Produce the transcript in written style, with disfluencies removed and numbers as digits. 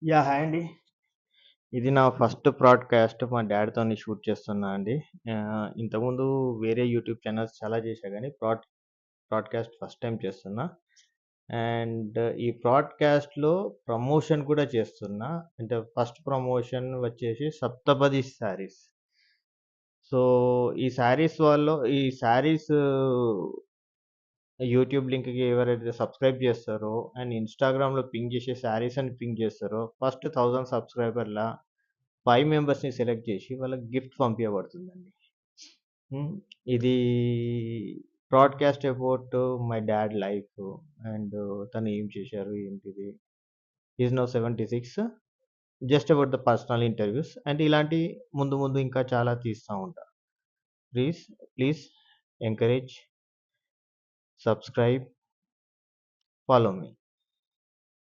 Hi అండి. ఇది నా ఫస్ట్ ప్రాడ్‌కాస్ట్ మా డ్యాడ్‌తోని షూట్ చేస్తున్నా అండి. ఇంతకుముందు వేరే యూట్యూబ్ ఛానెల్స్ చాలా చేశా గానీ ప్రాడ్‌కాస్ట్ ఫస్ట్ టైమ్ చేస్తున్నా. అండ్ ఈ ప్రాడ్‌కాస్ట్‌లో ప్రమోషన్ కూడా చేస్తున్నా. అంటే ఫస్ట్ ప్రమోషన్ వచ్చేసి సప్తపది శారీస్. సో, ఈ శారీస్ యూట్యూబ్ లింక్‌కి ఎవరైతే సబ్స్క్రైబ్ చేస్తారో అండ్ ఇన్‌స్టాగ్రామ్‌లో పింగ్ చేసే శారీస్ అని పింగ్ చేస్తారో ఫస్ట్ 1000 సబ్స్క్రైబర్‌ల 5 మెంబర్స్‌ని సెలెక్ట్ చేసి వాళ్ళకి గిఫ్ట్ పంపియబడుతుందండి. హ్మ్. ఇది broadcast about my dad life and తను ఏం చేశారు ఏంటిది. He is now 76. Just about the personal interviews and ఇలాంటి ముందు ముందు ఇంకా చాలా తీస్తా ఉంటా. Please, please encourage, subscribe, follow me.